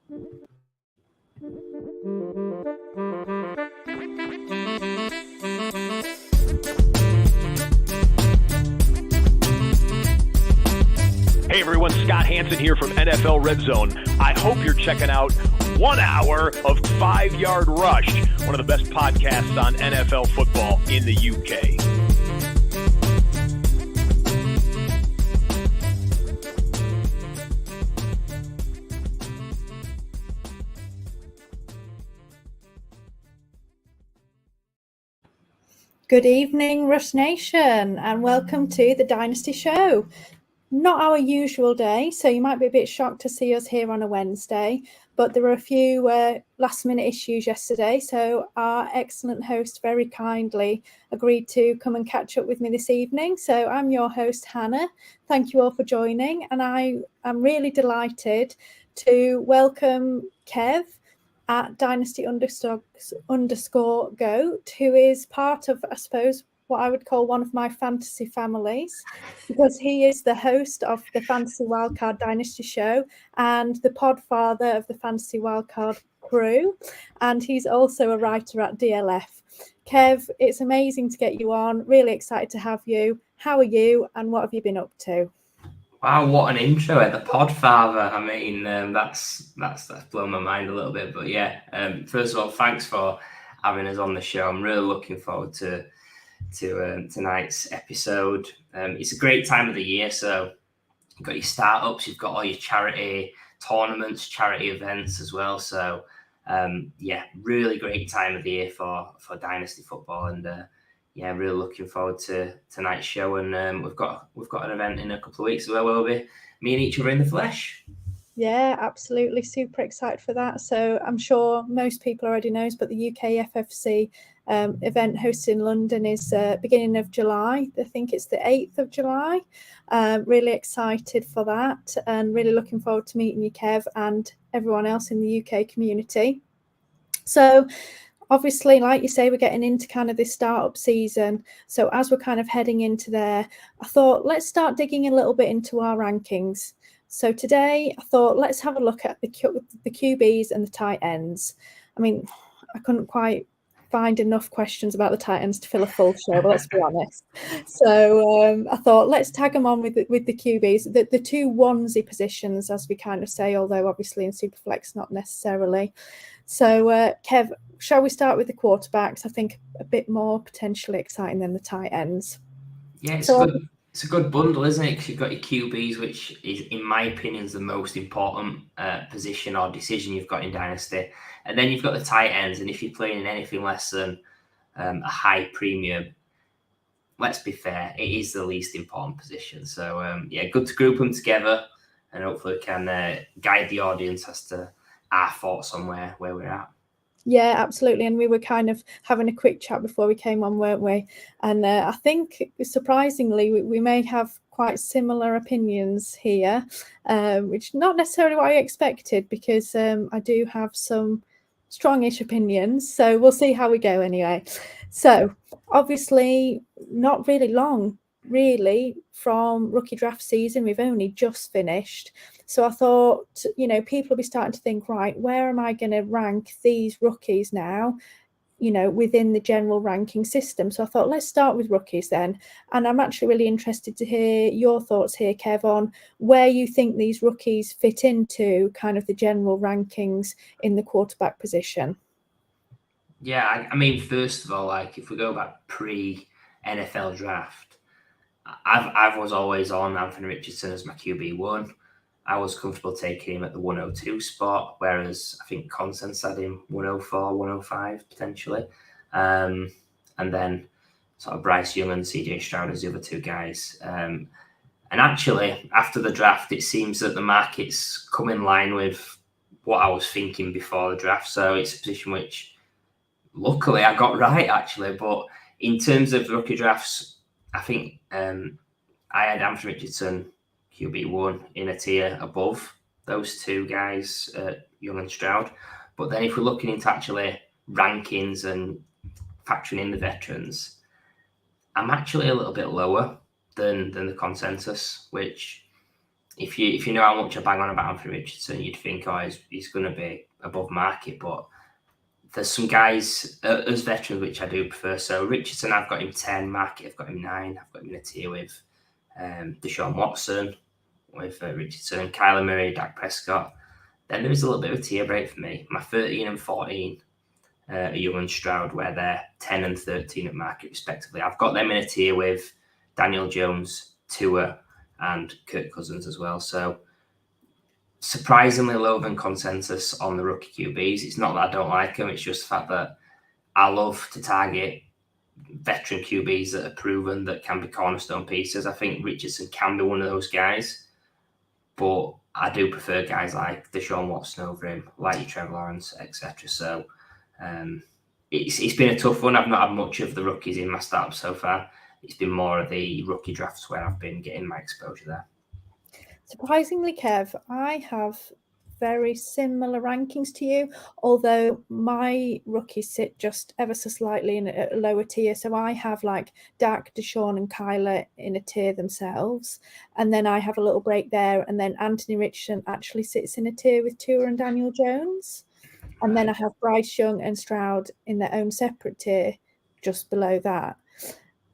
Hey everyone, Scott Hansen here from NFL Red Zone. I hope you're checking out 1 hour of 5-Yard Rush, one of the best podcasts on NFL football in the UK. Good evening, Rush Nation, and welcome to the Dynasty Show. Not our usual day, so you might be a bit shocked to see us here on a Wednesday, but there were a few last-minute issues yesterday, so our excellent host very kindly agreed to come and catch up with me this evening. So I'm your host, Hannah. Thank you all for joining, and I am really delighted to welcome Kev at Dynasty_GOAT, who is part of, I suppose, what I would call one of my fantasy families, because he is the host of the Fantasy Wildcard Dynasty Show and the podfather of the Fantasy Wildcard crew, and he's also a writer at DLF. Kev, it's amazing to get you on. Really excited to have you. How are you, and what have you been up to? Wow, what an intro at the podfather. I mean, that's blown my mind a little bit. But yeah, first of all, thanks for having us on the show. I'm really looking forward to tonight's episode. It's a great time of the year, so you've got your startups, you've got all your charity tournaments, charity events as well. So yeah, really great time of the year for Dynasty football, and yeah, really looking forward to tonight's show. And we've got an event in a couple of weeks where we'll be meeting each other in the flesh. Yeah, absolutely, super excited for that. So I'm sure most people already knows, but the UK FFC event hosted in London is beginning of July. I think it's the 8th of July. Really excited for that, and really looking forward to meeting you, Kev, and everyone else in the UK community. So obviously, like you say, we're getting into kind of this startup season. So as we're kind of heading into there, I thought let's start digging a little bit into our rankings. So today I thought let's have a look at the QBs and the tight ends. I mean, I couldn't quite find enough questions about the tight ends to fill a full show, but let's be honest. So I thought let's tag them on with the QBs, the two onesie positions, as we kind of say, although obviously in Superflex not necessarily. So Kev, shall we start with the quarterbacks? I think a bit more potentially exciting than the tight ends. Yeah, it's a good bundle, isn't it? Because you've got your QBs, which is, in my opinion, is the most important position or decision you've got in Dynasty. And then you've got the tight ends. And if you're playing in anything less than a high premium, let's be fair, it is the least important position. So, yeah, good to group them together, and hopefully we can guide the audience as to our thoughts on where we're at. Yeah, absolutely. And we were kind of having a quick chat before we came on, weren't we? And I think, surprisingly, we may have quite similar opinions here, which not necessarily what I expected, because I do have some strongish opinions. So we'll see how we go anyway. So obviously not really long, really, from rookie draft season. We've only just finished. So I thought, people will be starting to think, right, where am I going to rank these rookies now, within the general ranking system? So I thought, let's start with rookies then. And I'm actually really interested to hear your thoughts here, Kev, on where you think these rookies fit into kind of the general rankings in the quarterback position. Yeah, I mean, first of all, like if we go back pre-NFL draft, I was always on Anthony Richardson as my QB1. I was comfortable taking him at the 102 spot, whereas I think Consensus had him 104, 105 potentially. And then sort of Bryce Young and CJ Stroud as the other two guys. And actually, after the draft, it seems that the market's come in line with what I was thinking before the draft. So it's a position which, luckily, I got right, actually. But in terms of rookie drafts, I think I had Anthony Richardson QB1 in a tier above those two guys, Young and Stroud. But then if we're looking into actually rankings and factoring in the veterans, I'm actually a little bit lower than the consensus, which if you know how much I bang on about Anthony Richardson, you'd think, oh, he's going to be above market. But there's some guys as veterans which I do prefer. So Richardson, I've got him 10. Market, I've got him 9. I've got him in a tier with Deshaun Watson, with Richardson, Kyler Murray, Dak Prescott. Then there is a little bit of a tier break for me. My 13 and 14 are Young and Stroud, where they're 10 and 13 at market respectively. I've got them in a tier with Daniel Jones, Tua, and Kirk Cousins as well. So surprisingly lower than consensus on the rookie QBs. It's not that I don't like them. It's just the fact that I love to target veteran QBs that are proven, that can be cornerstone pieces. I think Richardson can be one of those guys, but I do prefer guys like Deshaun Watson over him, like your Trevor Lawrence, etc. So it's been a tough one. I've not had much of the rookies in my startup so far. It's been more of the rookie drafts where I've been getting my exposure there. Surprisingly, Kev, I have very similar rankings to you, although my rookies sit just ever so slightly in a lower tier. So I have like Dak, Deshaun, and Kyler in a tier themselves, and then I have a little break there, and then Anthony Richardson actually sits in a tier with Tua and Daniel Jones, and then I have Bryce Young and Stroud in their own separate tier just below that.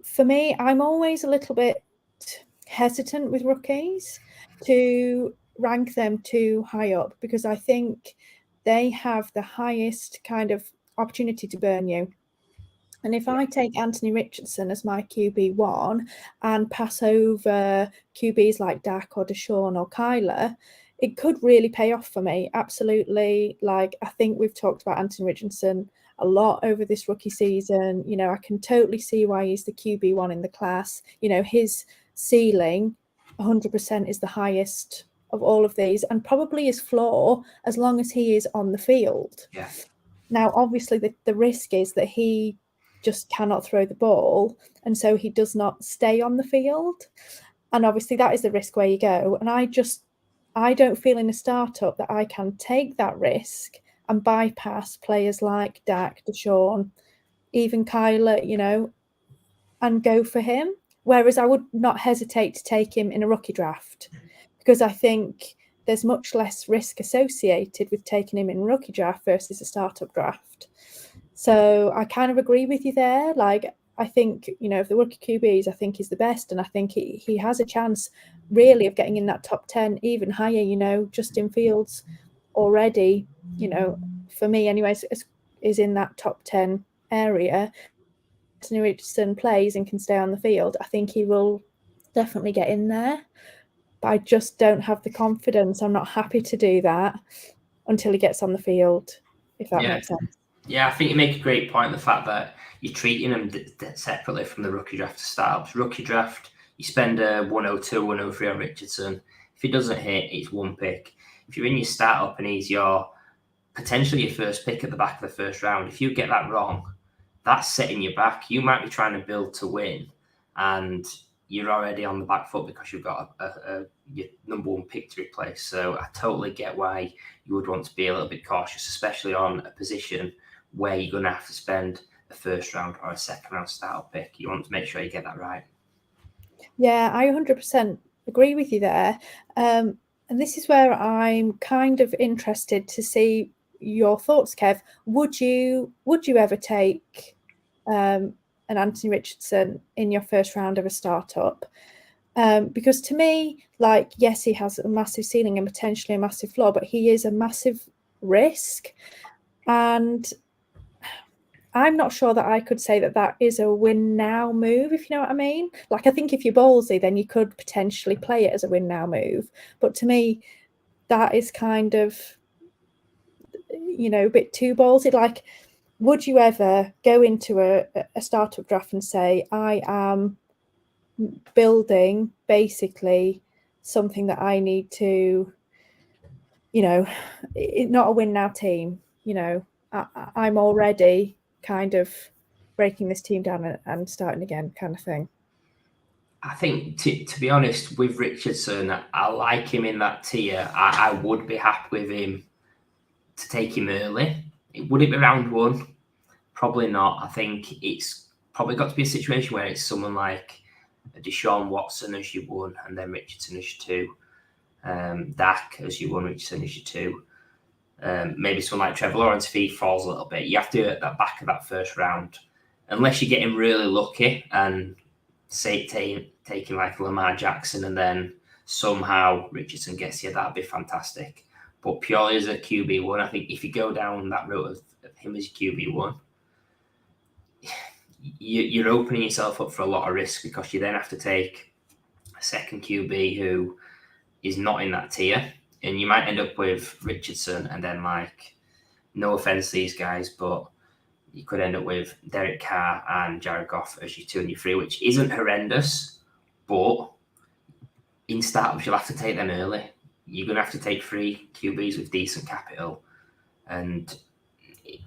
For me, I'm always a little bit hesitant with rookies to rank them too high up, because I think they have the highest kind of opportunity to burn you. And if I take Anthony Richardson as my QB1 and pass over QBs like Dak or Deshaun or Kyler, it could really pay off for me. Absolutely. Like, I think we've talked about Anthony Richardson a lot over this rookie season. You know, I can totally see why he's the QB1 in the class. You know, his ceiling 100% is the highest of all of these, and probably his floor, as long as he is on the field. Yeah. Now, obviously, the risk is that he just cannot throw the ball, and so he does not stay on the field. And obviously, that is the risk where you go. And I don't feel in a startup that I can take that risk and bypass players like Dak, Deshaun, even Kyler, you know, and go for him. Whereas I would not hesitate to take him in a rookie draft, because I think there's much less risk associated with taking him in a rookie draft versus a startup draft. So I kind of agree with you there. Like, I think, you know, of the rookie QBs, I think he's the best. And I think he has a chance really of getting in that top 10, even higher. You know, Justin Fields already, you know, for me anyways, is in that top 10 area. Anthony Richardson plays and can stay on the field, I think he will definitely get in there. But I just don't have the confidence. I'm not happy to do that until he gets on the field, if that makes sense. Yeah, I think you make a great point. The fact that you're treating them separately from the rookie draft to startups. Rookie draft, you spend a 102, 103 on Richardson. If he doesn't hit, it's one pick. If you're in your startup and he's potentially your first pick at the back of the first round, if you get that wrong, that's setting you back. You might be trying to build to win, and you're already on the back foot because you've got your number one pick to replace. So I totally get why you would want to be a little bit cautious, especially on a position where you're going to have to spend a first round or a second round startup pick. You want to make sure you get that right. Yeah, I 100% agree with you there. And this is where I'm kind of interested to see your thoughts, Kev. Would you ever take an Anthony Richardson in your first round of a startup? Because to me, like, yes, he has a massive ceiling and potentially a massive floor, but he is a massive risk. And I'm not sure that I could say that is a win now move, if you know what I mean. Like, I think if you're ballsy, then you could potentially play it as a win now move. But to me, that is kind of, you know, a bit too ballsy. Like, would you ever go into a startup draft and say, I am building basically something that I need to, you know, not a win now team, you know, I'm already kind of breaking this team down and starting again kind of thing? I think, to be honest, with Richardson, I like him in that tier. I would be happy with him to take him early. Would it be round one? Probably not. I think it's probably got to be a situation where it's someone like a Deshaun Watson as your one and then Richardson as your two. Dak as your 1, Richardson as your 2. Maybe someone like Trevor Lawrence, if he falls a little bit, you have to at the back of that first round, unless you're getting really lucky and say taking like Lamar Jackson and then somehow Richardson gets you, that'd be fantastic. But purely as a QB1, I think if you go down that route of him as QB1, you're opening yourself up for a lot of risk, because you then have to take a second QB who is not in that tier, and you might end up with Richardson and then, like, no offense to these guys, but you could end up with Derek Carr and Jared Goff as your 2 and your 3, which isn't horrendous, but in startups you'll have to take them early. You're going to have to take 3 QBs with decent capital, and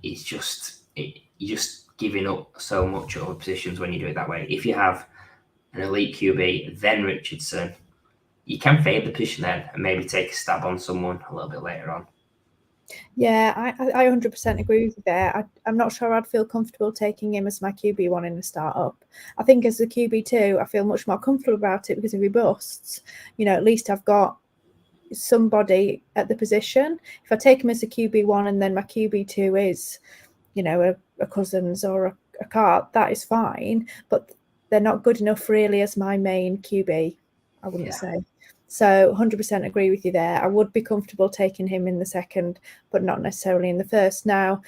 it's just you're just giving up so much other positions when you do it that way. If you have an elite QB, then Richardson, you can fade the position then and maybe take a stab on someone a little bit later on. Yeah, I 100% agree with you there. I'm not sure I'd feel comfortable taking him as my QB1 in the startup. I think as a QB2, I feel much more comfortable about it, because if he busts, at least I've got somebody at the position. If I take him as a QB1 and then my QB2 is, a Cousins or a Cart, that is fine, but they're not good enough really as my main QB, I wouldn't say. So 100% agree with you there. I would be comfortable taking him in the second, but not necessarily in the first. Now,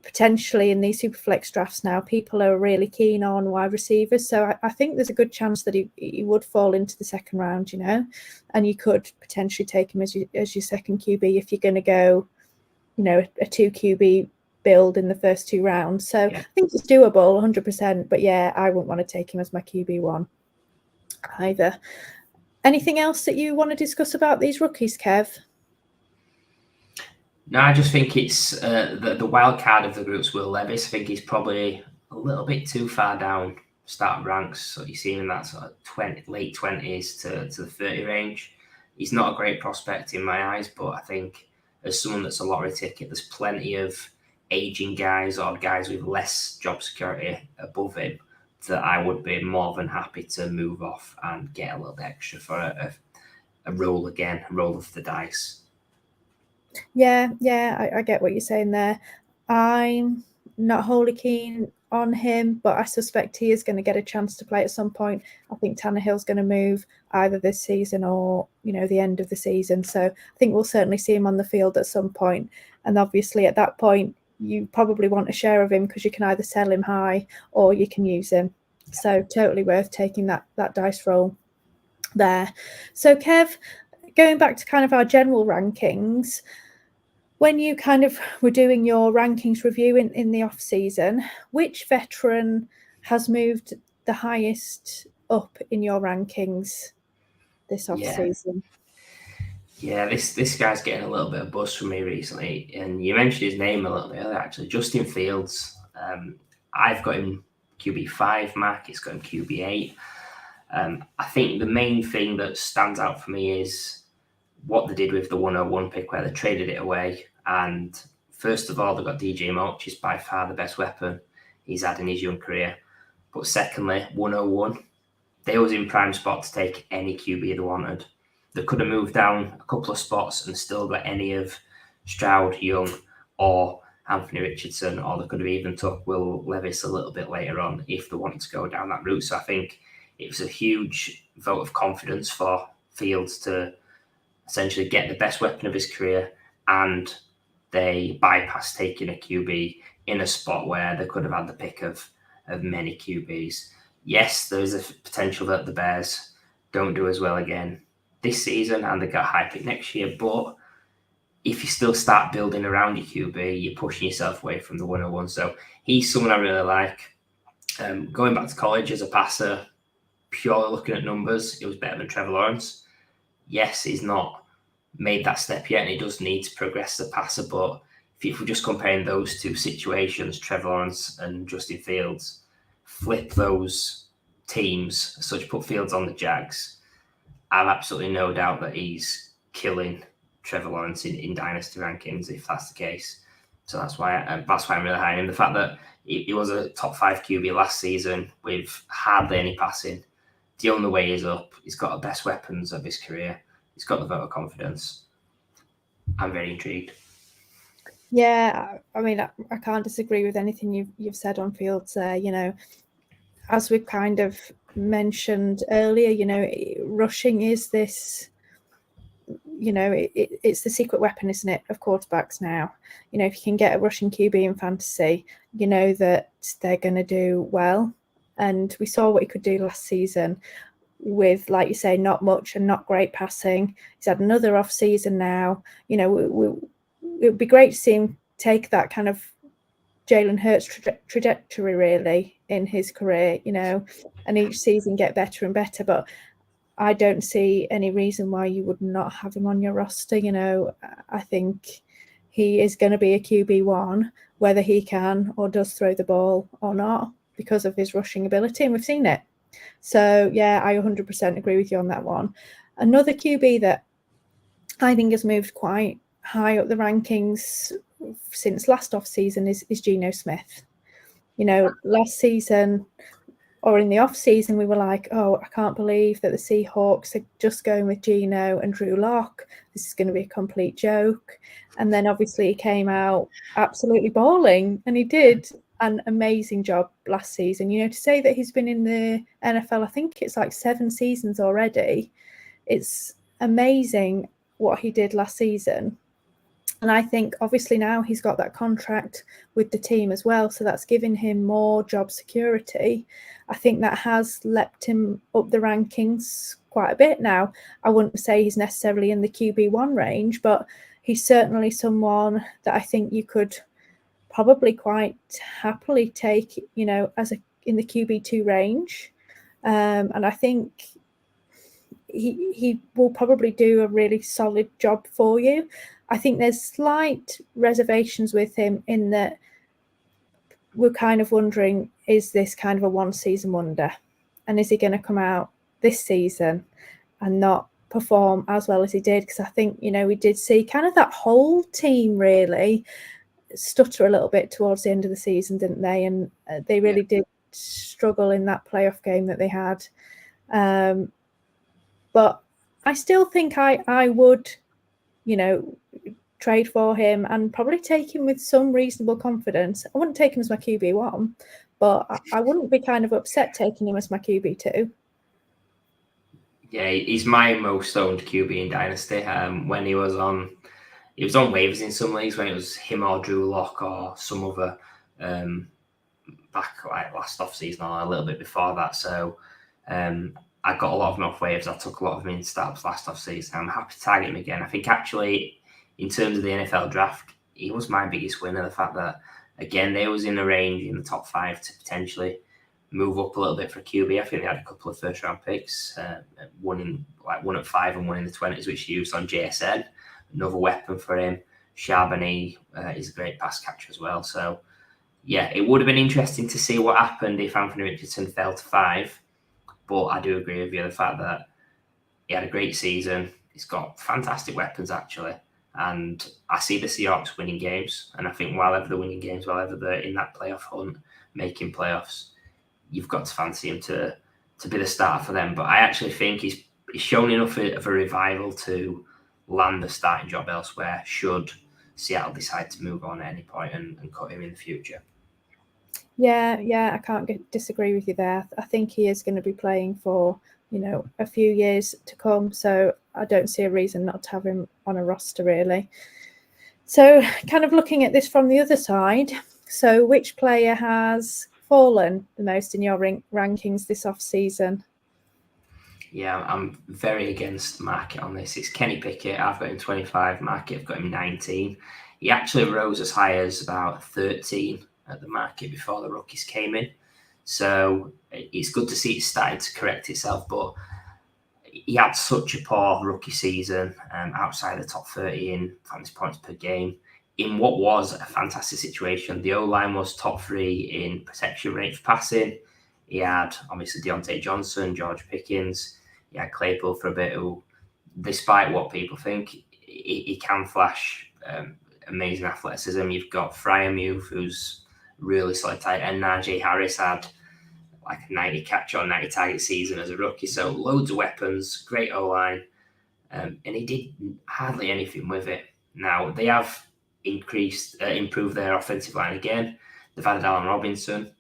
potentially in these Superflex drafts now, people are really keen on wide receivers. So I think there's a good chance that he would fall into the second round, and you could potentially take him as your second QB if you're going to go, a 2 QB build in the first 2 rounds. So I think it's doable 100%. But yeah, I wouldn't want to take him as my QB1 either. Anything else that you want to discuss about these rookies, Kev? No, I just think it's the wild card of the groups, Will Levis. I think he's probably a little bit too far down start ranks. So you see him in that sort of late 20s to the 30 range. He's not a great prospect in my eyes, but I think as someone that's a lottery ticket, there's plenty of aging guys or guys with less job security above him that I would be more than happy to move off and get a little bit extra for a roll again, a roll of the dice. Yeah, I get what you're saying there. I'm not wholly keen on him, but I suspect he is going to get a chance to play at some point. I think Tannehill's going to move either this season or, the end of the season. So I think we'll certainly see him on the field at some point. And obviously at that point, you probably want a share of him, because you can either sell him high or you can use him. So totally worth taking that dice roll there. So Kev, going back to kind of our general rankings, when you kind of were doing your rankings review in the off season, which veteran has moved the highest up in your rankings this off season? Yeah, this guy's getting a little bit of buzz from me recently, and you mentioned his name a little bit earlier, actually. Justin Fields. I've got him QB5, Mac. He's got him QB8. I think the main thing that stands out for me is what they did with the 101 pick, where they traded it away. And first of all, they've got DJ Moore, which is by far the best weapon he's had in his young career. But secondly, 101, they was in prime spot to take any QB they wanted. They could have moved down a couple of spots and still got any of Stroud, Young, or Anthony Richardson, or they could have even took Will Levis a little bit later on if they wanted to go down that route. So I think it was a huge vote of confidence for Fields to essentially get the best weapon of his career, and they bypassed taking a QB in a spot where they could have had the pick of many QBs. Yes, there's a potential that the Bears don't do as well again this season and they got high pick next year, but if you still start building around your QB, you're pushing yourself away from the 101. So he's someone I really like. Going back to college as a passer, purely looking at numbers, it was better than Trevor Lawrence. Yes, he's not made that step yet, and he does need to progress as a passer, but if we're just comparing those two situations, Trevor Lawrence and Justin Fields, flip those teams, such put Fields on the Jags, I've absolutely no doubt that he's killing Trevor Lawrence in dynasty rankings if that's the case. So that's why I'm really high on him. The fact that he was a top 5 QB last season with hardly any passing. The only way he's up, he's got the best weapons of his career. He's got the vote of confidence. I'm very intrigued. Yeah, I mean, I can't disagree with anything you've said on Fields there. You know, as we've kind of mentioned earlier, you know, rushing is this, you know, it's the secret weapon, isn't it, of quarterbacks now. You know, if you can get a rushing QB in fantasy, you know that they're going to do well. And we saw what he could do last season with, like you say, not much and not great passing. He's had another off season now. You know, it would be great to see him take that kind of Jalen Hurts trajectory really in his career, you know, and each season get better and better. But I don't see any reason why you would not have him on your roster. You know, I think he is going to be a QB1, whether he can or does throw the ball or not, because of his rushing ability, and we've seen it. So, yeah, I 100% agree with you on that one. Another QB that I think has moved quite high up the rankings since last off-season is Geno Smith. You know, last season or in the off-season, we were like, oh, I can't believe that the Seahawks are just going with Geno and Drew Lock. This is going to be a complete joke. And then obviously he came out absolutely balling, and he did an amazing job last season. You know, to say that he's been in the NFL, I think it's like 7 seasons already. It's amazing what he did last season. And I think obviously now he's got that contract with the team as well. So that's given him more job security. I think that has leapt him up the rankings quite a bit now. I wouldn't say he's necessarily in the QB1 range, but he's certainly someone that I think you could probably quite happily take, you know, as in the QB2 range. And I think he will probably do a really solid job for you. I think there's slight reservations with him in that we're kind of wondering, is this kind of a one-season wonder? And is he going to come out this season and not perform as well as he did? Because I think, you know, we did see kind of that whole team really stutter a little bit towards the end of the season, didn't they? And they really did struggle in that playoff game that they had. But I still think I would, you know, trade for him and probably take him with some reasonable confidence. I wouldn't take him as my QB1, but I wouldn't be kind of upset taking him as my QB2. Yeah, he's my most owned QB in Dynasty. When he was on waivers in some leagues, when it was him or Drew Lock or some other back like last off season or a little bit before that. So I got a lot of him off waivers. I took a lot of him in stabs last off season. I'm happy to target him again. I think actually, in terms of the NFL draft, he was my biggest winner. The fact that, again, they was in the range in the top 5 to potentially move up a little bit for QB. I think they had a couple of first-round picks, one at 5 and one in the 20s, which he used on JSN. Another weapon for him. Charbonnet is a great pass catcher as well. So, yeah, it would have been interesting to see what happened if Anthony Richardson fell to 5. But I do agree with you, the fact that he had a great season. He's got fantastic weapons, actually. And I see the Seahawks winning games. And I think while ever they're winning games, while ever they're in that playoff hunt, making playoffs, you've got to fancy him to be the starter for them. But I actually think he's shown enough of a revival to land the starting job elsewhere, should Seattle decide to move on at any point and cut him in the future. Yeah, I can't disagree with you there. I think he is going to be playing for, you know, a few years to come. So I don't see a reason not to have him on a roster, really. So kind of looking at this from the other side. So which player has fallen the most in your rankings this off-season? Yeah, I'm very against the market on this. It's Kenny Pickett. I've got him 25. Market, I've got him 19. He actually rose as high as about 13 at the market before the rookies came in. So it's good to see it starting to correct itself, but he had such a poor rookie season, outside the top 30 in fantasy points per game, in what was a fantastic situation. The O-line was top 3 in protection rate for passing. He had, obviously, Deontay Johnson, George Pickens. He had Claypool for a bit, who, despite what people think, he can flash amazing athleticism. You've got Freiermuth, who's really solid tight end. Najee Harris had like a 90 catch or 90 target season as a rookie. So loads of weapons, great O-line. and he did hardly anything with it. Now, they have improved their offensive line again. They've added Allen Robinson.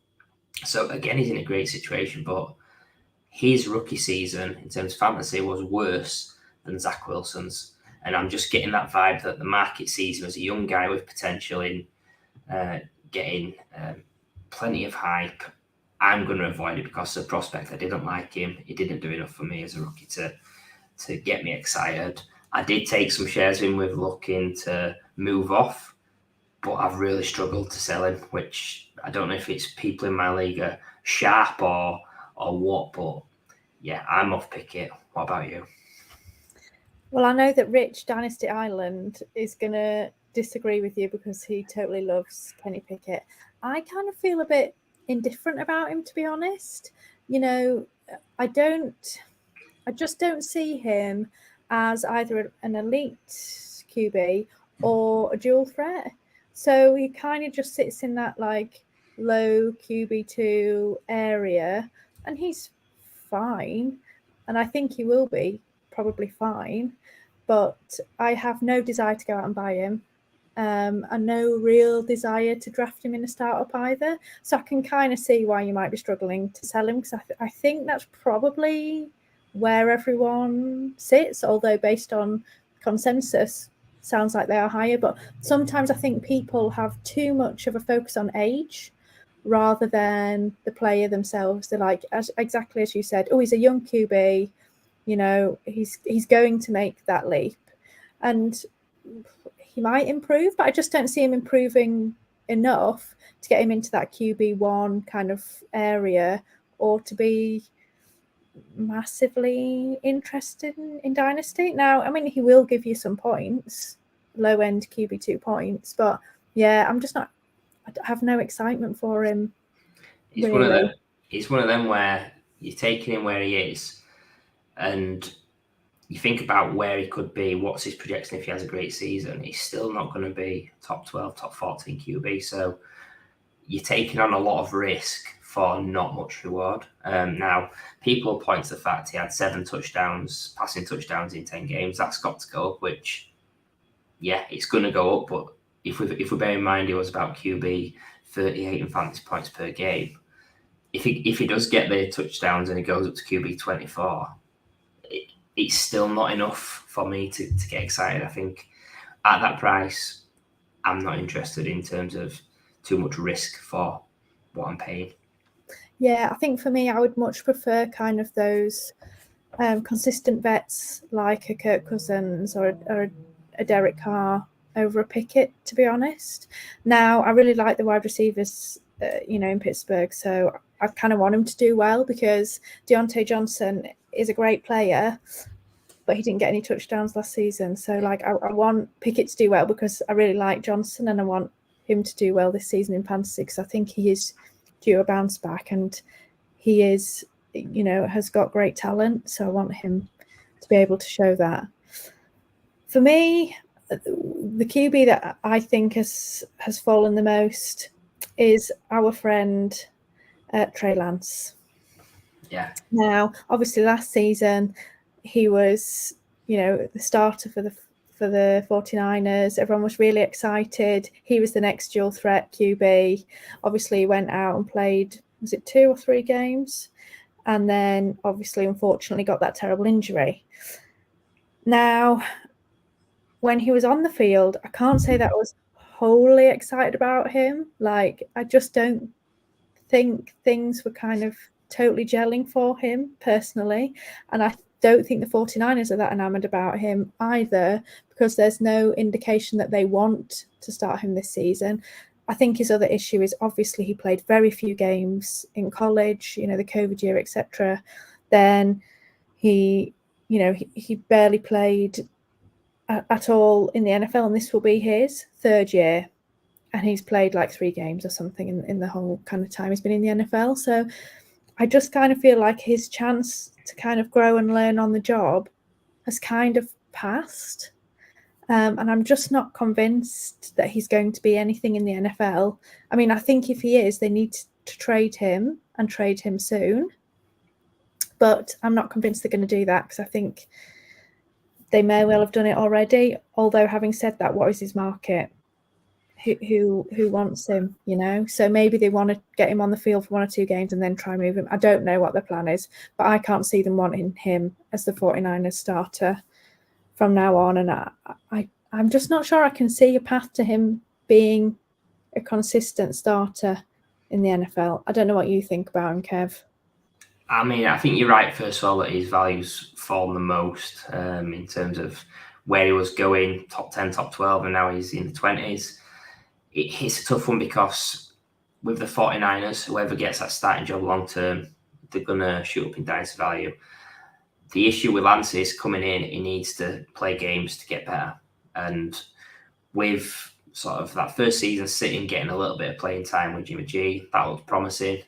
So, again, he's in a great situation, but his rookie season in terms of fantasy was worse than Zach Wilson's. And I'm just getting that vibe that the market sees him as a young guy with potential in getting plenty of hype. I'm going to avoid it because of the prospect. I didn't like him. He didn't do enough for me as a rookie to get me excited. I did take some shares in with looking to move off, but I've really struggled to sell him, which I don't know if it's people in my league are sharp or what, but yeah, I'm off Pickett. What about you? Well, I know that Rich Dynasty Island is going to disagree with you because he totally loves Kenny Pickett. I kind of feel a bit indifferent about him, to be honest. You know, I just don't see him as either an elite QB or a dual threat. So he kind of just sits in that like low QB2 area, and he's fine. And I think he will be probably fine, but I have no desire to go out and buy him, and no real desire to draft him in a startup either. So I can kind of see why you might be struggling to sell him, because I think that's probably where everyone sits, although based on consensus sounds like they are higher. But sometimes I think people have too much of a focus on age rather than the player themselves. They're like, exactly as you said, oh, he's a young QB, you know, he's going to make that leap, and he might improve, but I just don't see him improving enough to get him into that QB1 kind of area, or to be massively interested in Dynasty. Now, I mean, he will give you some points, low-end QB2 points, but yeah, I have no excitement for him. He's really. One of them where you're taking him where he is, and you think about where he could be, what's his projection if he has a great season, he's still not going to be top 12, top 14 QB. So you're taking on a lot of risk for not much reward. Now, people point to the fact he had 7 touchdowns, passing touchdowns in 10 games. That's got to go up, which, yeah, it's going to go up. But if we bear in mind he was about QB 38 in fantasy points per game, if he does get the touchdowns and he goes up to QB 24, it's still not enough for me to get excited. I think at that price, I'm not interested in terms of too much risk for what I'm paying. Yeah, I think for me, I would much prefer kind of those consistent vets like a Kirk Cousins or a Derek Carr over a Pickett, to be honest. Now, I really like the wide receivers, in Pittsburgh, so I kind of want him to do well, because Deontay Johnson is a great player, but he didn't get any touchdowns last season. So, like, I want Pickett to do well because I really like Johnson, and I want him to do well this season in fantasy, because I think he is due a bounce back, and he is, has got great talent. So I want him to be able to show that. For me, the QB that I think has fallen the most is our friend Trey Lance. Yeah. Now, obviously, last season he was, the starter for the 49ers. Everyone was really excited. He was the next dual threat QB. Obviously, he went out and played, was it 2 or 3 games? And then, obviously, unfortunately, got that terrible injury. Now, when he was on the field, I can't say that I was wholly excited about him. Like, I just don't think things were kind of totally gelling for him personally. And I don't think the 49ers are that enamored about him either, because there's no indication that they want to start him this season. I think his other issue is obviously he played very few games in college, the COVID year, etc. Then he barely played at all in the NFL, and this will be his 3rd year, and he's played like 3 games or something in the whole kind of time he's been in the NFL. So I just kind of feel like his chance to kind of grow and learn on the job has kind of passed. And I'm just not convinced that he's going to be anything in the NFL. I mean, I think if he is, they need to trade him, and trade him soon. But I'm not convinced they're going to do that, because I think they may well have done it already. Although having said that, what is his market? Who wants him, you know? So maybe they want to get him on the field for 1 or 2 games and then try and move him. I don't know what the plan is, but I can't see them wanting him as the 49ers starter from now on. And I'm just not sure I can see a path to him being a consistent starter in the NFL. I don't know what you think about him, Kev. I mean, I think you're right, first of all, that his value's fallen the most in terms of where he was going, top 10, top 12, and now he's in the 20s. It's a tough one because with the 49ers, whoever gets that starting job long term, they're going to shoot up in dynasty value. The issue with Lance is coming in, he needs to play games to get better. And with sort of that first season sitting, getting a little bit of playing time with Jimmy G, that looked promising.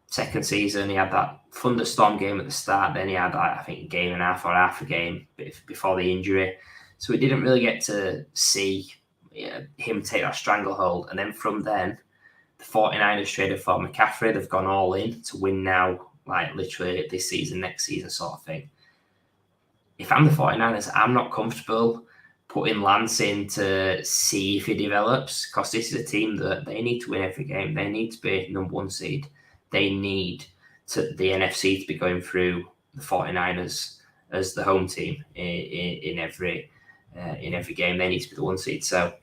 Second season, he had that thunderstorm game at the start. Then he had, I think, a game and a half or half a game before the injury. So we didn't really get to see him take that stranglehold. And then from then, the 49ers traded for McCaffrey. They've gone all in to win now, like literally this season, next season sort of thing. If I'm the 49ers, I'm not comfortable putting Lance in to see if he develops, because this is a team that they need to win every game. They need to be number 1 seed. They need the NFC to be going through the 49ers as the home team in every game. They need to be the 1 seed. So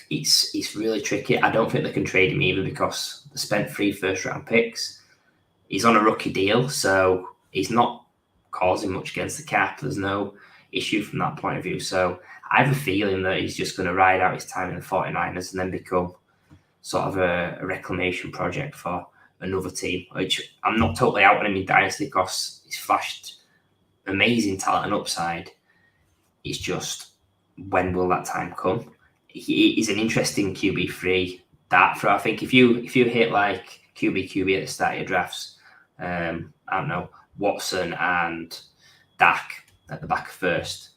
it's really tricky. I don't think they can trade him either because they spent 3 first-round picks. He's on a rookie deal, so he's not causing much against the cap. There's no issue from that point of view. So I have a feeling that he's just going to ride out his time in the 49ers and then become sort of a reclamation project for another team, which I'm not totally out on him in Dynasty because he's flashed amazing talent and upside. It's just, when will that time come? He's an interesting QB3 dart throw. I think if you hit like QB at the start of your drafts, I don't know, Watson and Dak at the back first,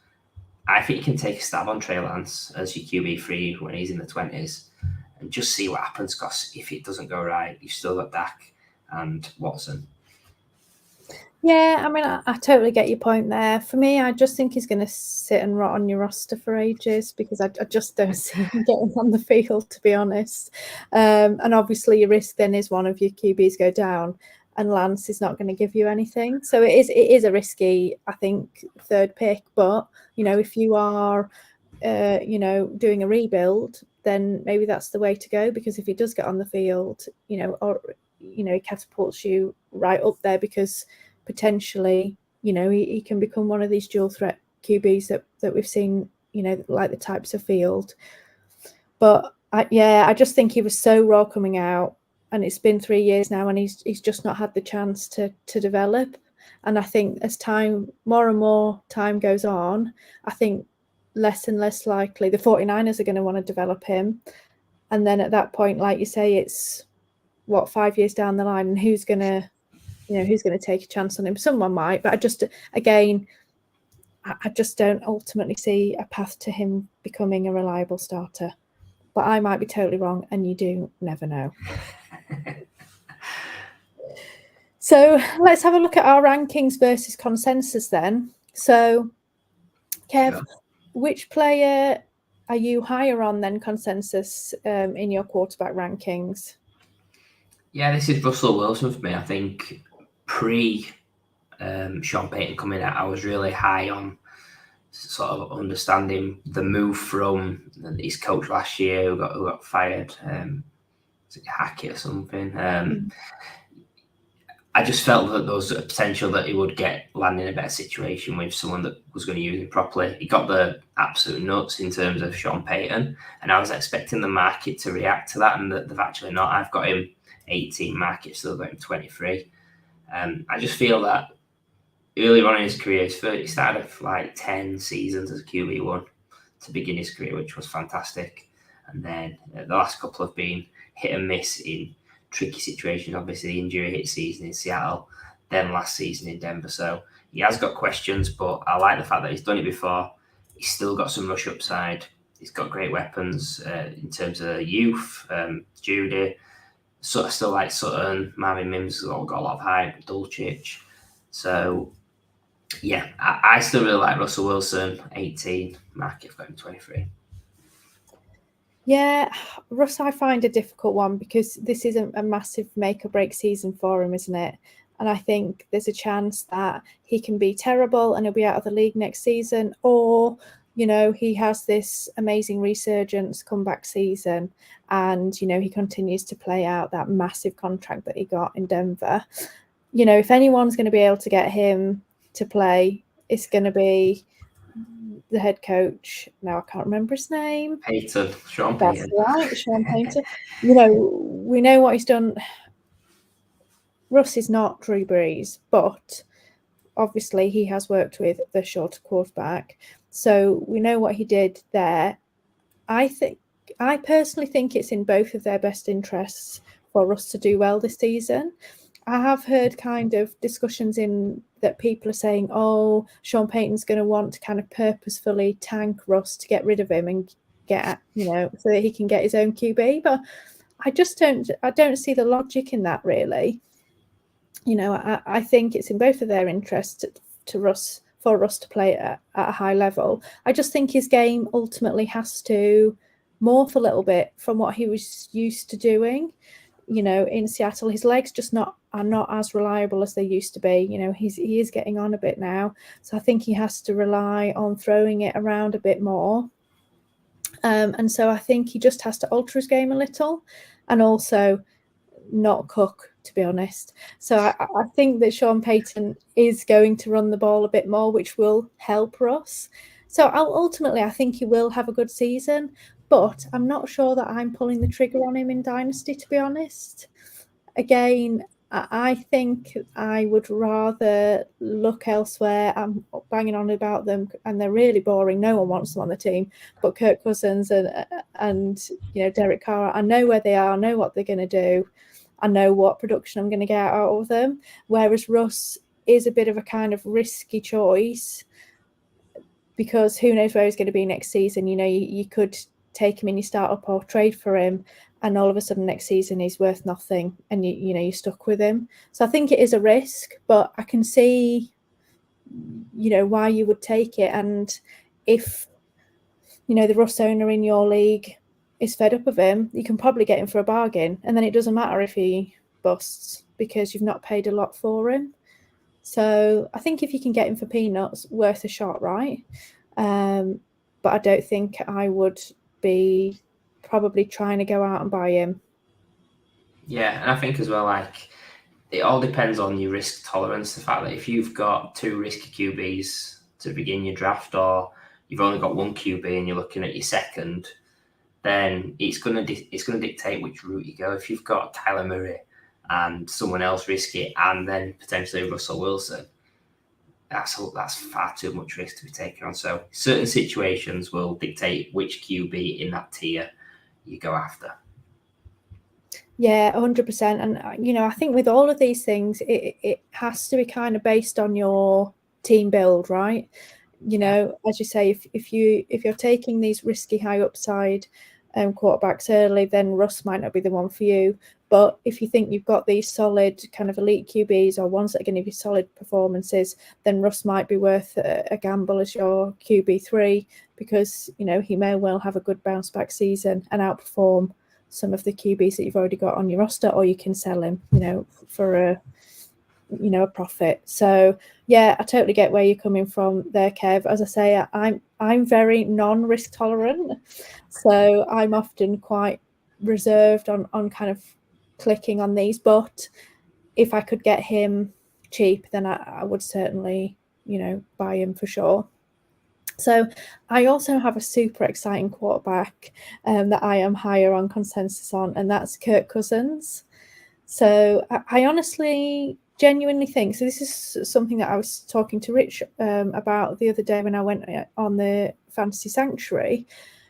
I think you can take a stab on Trey Lance as your QB3 when he's in the 20s and just see what happens, because if it doesn't go right, you've still got Dak and Watson. Yeah, I mean, I totally get your point there. For me, I just think he's going to sit and rot on your roster for ages because I just don't see him getting on the field, to be honest. And obviously, your risk then is one of your QBs go down and Lance is not going to give you anything. So it is a risky, I think, 3rd pick. But, you know, if you are, doing a rebuild, then maybe that's the way to go, because if he does get on the field, he catapults you right up there, because potentially, he can become one of these dual threat QBs that we've seen, like the types of field. But I just think he was so raw coming out, and it's been 3 years now, and he's just not had the chance to develop. And I think as more and more time goes on, I think less and less likely the 49ers are going to want to develop him. And then at that point, like you say, it's 5 years down the line, and who's going to take a chance on him? Someone might, but I just don't ultimately see a path to him becoming a reliable starter. But I might be totally wrong, and you do never know. So let's have a look at our rankings versus consensus then. So, Kev, yeah. Which player are you higher on than consensus in your quarterback rankings? Yeah, this is Russell Wilson for me. I think pre Sean Payton coming out, I was really high on sort of understanding the move from his coach last year who got fired. Was it Hackett or something? I just felt that there was a potential that he would land in a better situation with someone that was going to use him properly. He got the absolute nuts in terms of Sean Payton, and I was expecting the market to react to that, and they've actually not. I've got him 18, market still got him 23. I just feel that early on in his career, he started off like 10 seasons as a QB1 to begin his career, which was fantastic. And then the last couple have been hit and miss in tricky situations. Obviously, the injury hit season in Seattle, then last season in Denver. So he has got questions, but I like the fact that he's done it before. He's still got some rush upside. He's got great weapons in terms of youth. Judy, still like Sutton, Marvin Mims has got a lot of hype, Dulcich. So Yeah, I still really like Russell Wilson, 18. Mark, I've got him 23. Yeah, Russ, I find a difficult one because this is a massive make or break season for him, isn't it? And I think there's a chance that he can be terrible and he'll be out of the league next season, or, you know, he has this amazing resurgence comeback season and, you know, he continues to play out that massive contract that he got in Denver. You know, if anyone's going to be able to get him to play, it's going to be the head coach. Now I can't remember his name. Sean That's Payton. right, Sean Payton. You know, we know what he's done. Russ is not Drew Brees, but obviously he has worked with the shorter quarterback. So we know what he did there. I personally think it's in both of their best interests for Russ to do well this season. I have heard kind of discussions in that people are saying, oh, Sean Payton's going to want to kind of purposefully tank Russ to get rid of him and get, you know, so that he can get his own QB. But I don't see the logic in that, really. You know, I think it's in both of their interests for Russ to play at a high level. I just think his game ultimately has to morph a little bit from what he was used to doing. You know, in Seattle, his legs just are not as reliable as they used to be. You know, he is getting on a bit now, so I think he has to rely on throwing it around a bit more. And so I think he just has to alter his game a little, and also not cook, to be honest. So I think that Sean Payton is going to run the ball a bit more, which will help Russ. So ultimately, I think he will have a good season, but I'm not sure that I'm pulling the trigger on him in Dynasty, to be honest. Again, I think I would rather look elsewhere. I'm banging on about them, and they're really boring. No one wants them on the team, but Kirk Cousins and you know, Derek Carr. I know where they are. I know what they're going to do. I know what production I'm going to get out of them. Whereas Russ is a bit of a kind of risky choice because who knows where he's going to be next season. You know, you could take him in your startup or trade for him, and all of a sudden next season he's worth nothing, and you know, you're stuck with him. So I think it is a risk, but I can see, you know, why you would take it. And if, you know, the Russ owner in your league is fed up of him, you can probably get him for a bargain, and then it doesn't matter if he busts because you've not paid a lot for him. So I think if you can get him for peanuts, worth a shot, right? But I don't think I would be probably trying to go out and buy him. Yeah, and I think as well, like, it all depends on your risk tolerance. The fact that if you've got two risky QBs to begin your draft, or you've only got one QB and you're looking at your second, then it's going to dictate which route you go. If you've got Kyler Murray and someone else risky, and then potentially Russell Wilson, that's far too much risk to be taken on. So certain situations will dictate which QB in that tier you go after. Yeah, 100%. And, you know, I think with all of these things, it has to be kind of based on your team build, right? You know, as you say, if you're taking these risky high upside quarterbacks early, then Russ might not be the one for you. But if you think you've got these solid kind of elite QBs or ones that are going to give you solid performances, then Russ might be worth a gamble as your QB3 because, you know, he may well have a good bounce back season and outperform some of the QBs that you've already got on your roster, or you can sell him, you know, for a profit. So yeah, I totally get where you're coming from there, Kev. As I say, I'm very non-risk tolerant, so I'm often quite reserved on kind of clicking on these. But if I could get him cheap, then I would certainly, you know, buy him for sure. So I also have a super exciting quarterback that I am higher on consensus on, and that's Kirk Cousins. So I honestly, genuinely think, so this is something that I was talking to Rich about the other day when I went on the Fantasy Sanctuary,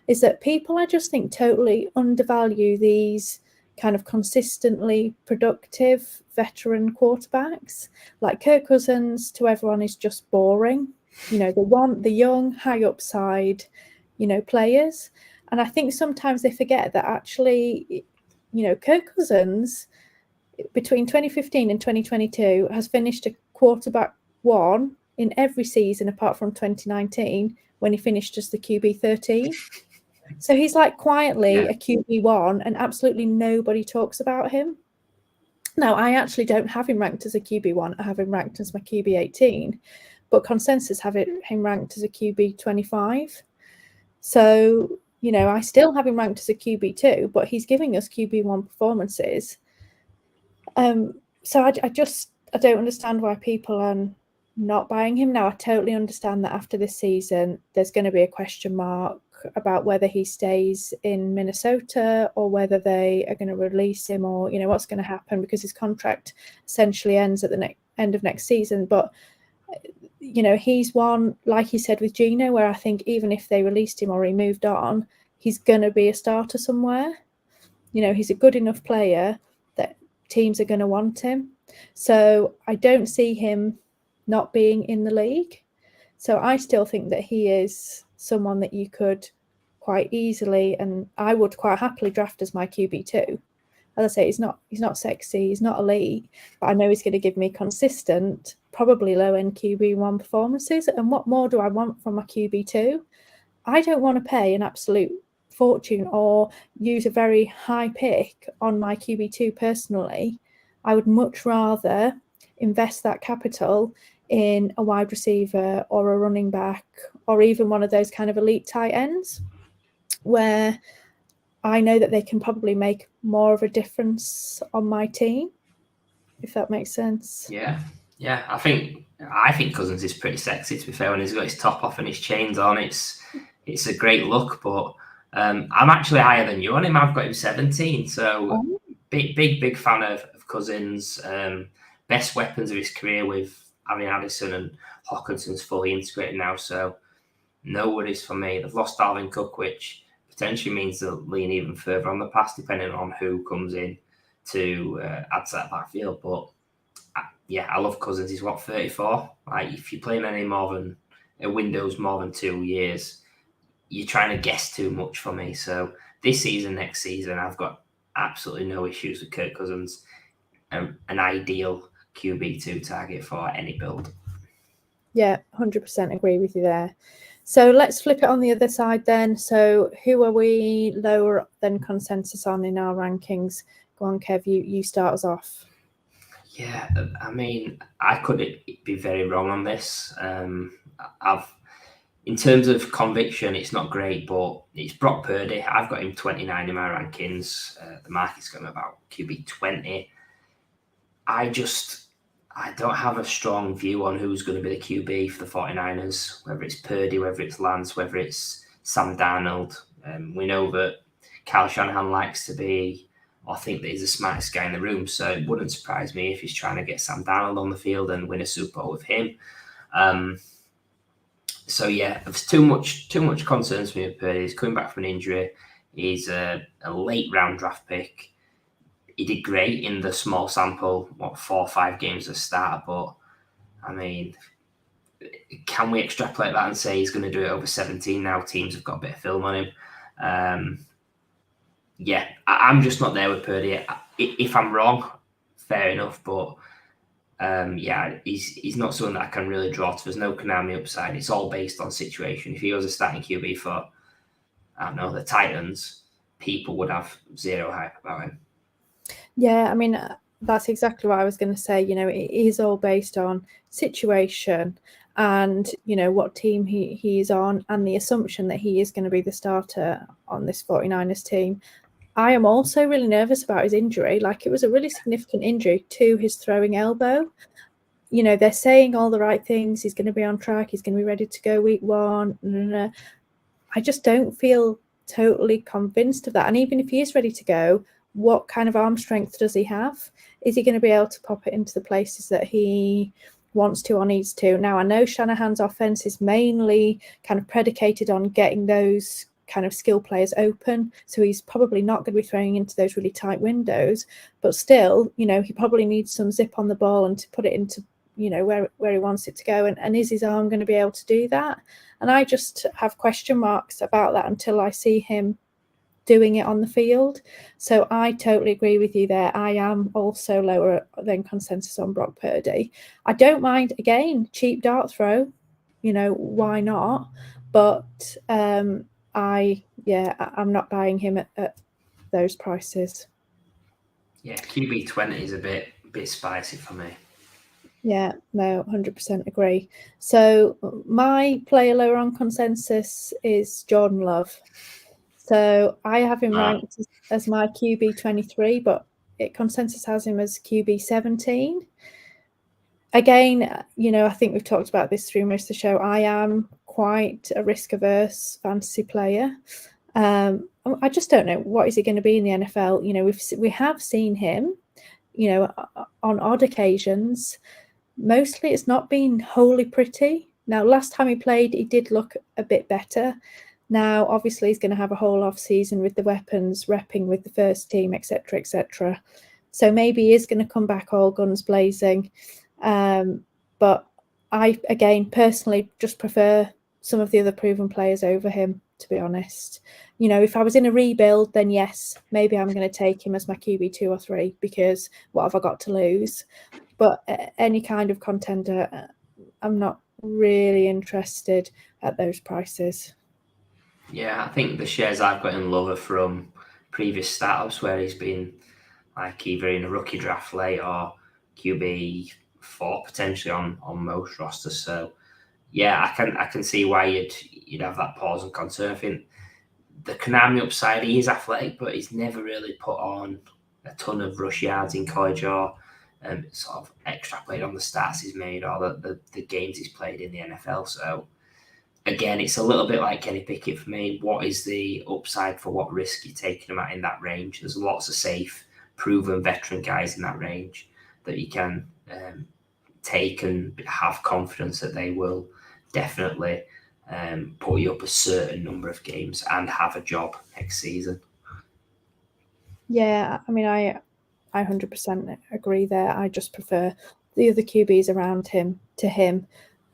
is that people, I just think, totally undervalue these kind of consistently productive veteran quarterbacks. Like Kirk Cousins, to everyone, is just boring. You know, they want the young, high upside, you know, players. And I think sometimes they forget that actually, you know, Kirk Cousins between 2015 and 2022 has finished a quarterback one in every season apart from 2019 when he finished as the QB 13. So he's like quietly a QB1 and absolutely nobody talks about him. Now, I actually don't have him ranked as a QB1. I have him ranked as my QB 18, but consensus have him ranked as a QB 25. So, you know, I still have him ranked as a QB2, but he's giving us QB1 performances. So I don't understand why people are not buying him. Now, I totally understand that after this season, there's going to be a question mark about whether he stays in Minnesota or whether they are going to release him, or, you know, what's going to happen, because his contract essentially ends at the end of next season. But, you know, he's one, like you said with Gino, where I think even if they released him or he moved on, he's going to be a starter somewhere. You know, he's a good enough player that teams are going to want him. So I don't see him not being in the league. So I still think that he is someone that you could quite easily, and I would quite happily draft as my QB2. As I say, he's not sexy, he's not elite, but I know he's going to give me consistent, probably low-end QB1 performances. And what more do I want from my QB2? I don't want to pay an absolute fortune or use a very high pick on my QB2 personally. I would much rather invest that capital in a wide receiver or a running back, or even one of those kind of elite tight ends, where I know that they can probably make more of a difference on my team, if that makes sense. Yeah. I think Cousins is pretty sexy, to be fair. When he's got his top off and his chains on, it's a great look. But I'm actually higher than you on him. I've got him 17. So big fan of Cousins. Best weapons of his career with Allen Addison, and Hawkinson's fully integrated now. So no worries for me. They've lost Dalvin Cook, which potentially means they'll lean even further on the pass, depending on who comes in to add to that backfield. But I love Cousins. He's 34. Like, if you're playing any more than a window's more than 2 years, you're trying to guess too much for me. So this season, next season, I've got absolutely no issues with Kirk Cousins. An ideal QB2 target for any build. Yeah, 100% agree with you there. So let's flip it on the other side then. So who are we lower than consensus on in our rankings? Go on, Kev, you start us off. Yeah, I mean, I could be very wrong on this. In terms of conviction, it's not great, but it's Brock Purdy. I've got him 29 in my rankings. The market's got him about QB 20. I don't have a strong view on who's going to be the QB for the 49ers, whether it's Purdy, whether it's Lance, whether it's Sam Darnold. We know that Kyle Shanahan likes to be, or think that he's the smartest guy in the room, so it wouldn't surprise me if he's trying to get Sam Darnold on the field and win a Super Bowl with him. There's too much concerns for me with Purdy. He's coming back from an injury. He's a late round draft pick. He did great in the small sample, 4 or 5 games as a starter, but I mean, can we extrapolate that and say he's going to do it over 17 now? Teams have got a bit of film on him. I'm just not there with Purdy. If I'm wrong, fair enough, but he's not someone that I can really draw to. There's no Konami upside. It's all based on situation. If he was a starting QB for, I don't know, the Titans, people would have zero hype about him. Yeah, I mean, that's exactly what I was going to say. You know, it is all based on situation and, you know, what team he is on, and the assumption that he is going to be the starter on this 49ers team. I am also really nervous about his injury. Like, it was a really significant injury to his throwing elbow. You know, they're saying all the right things. He's going to be on track. He's going to be ready to go week 1. I just don't feel totally convinced of that. And even if he is ready to go, what kind of arm strength does he have? Is he going to be able to pop it into the places that he wants to or needs to? Now, I know Shanahan's offense is mainly kind of predicated on getting those kind of skill players open, so he's probably not going to be throwing into those really tight windows, but still, you know, he probably needs some zip on the ball and to put it into, you know, where he wants it to go. And is his arm going to be able to do that? And I just have question marks about that until I see him doing it on the field. So I totally agree with you there. I am also lower than consensus on Brock Purdy. I don't mind, again, cheap dart throw, why not? But I'm not buying him at those prices. Yeah, QB 20 is a bit spicy for me. Yeah, no, 100% agree. So my player lower on consensus is Jordan Love. So I have him ranked as my QB 23, but consensus has him as QB 17. Again, I think we've talked about this through most of the show. I am quite a risk-averse fantasy player. I just don't know what is he going to be in the NFL. We have seen him, on odd occasions. Mostly it's not been wholly pretty. Now, last time he played, he did look a bit better. Now, obviously, he's going to have a whole off season with the weapons, repping with the first team, etc., etc. So maybe he is going to come back all guns blazing. But I, again, personally just prefer some of the other proven players over him, to be honest. If I was in a rebuild, then yes, maybe I'm going to take him as my QB 2 or 3 because what have I got to lose? But any kind of contender, I'm not really interested at those prices. Yeah, I think the shares I've got in Love are from previous startups where he's been like either in a rookie draft late or QB 4 potentially on most rosters. So yeah, I can see why you'd have that pause and concern. I think the Konami upside, he is athletic, but he's never really put on a ton of rush yards in college or sort of extrapolate on the stats he's made or the games he's played in the NFL. So again, it's a little bit like Kenny Pickett for me. What is the upside for what risk you're taking him at in that range? There's lots of safe, proven veteran guys in that range that you can take and have confidence that they will definitely put you up a certain number of games and have a job next season. Yeah, I mean, I 100% agree there. I just prefer the other QBs around him to him.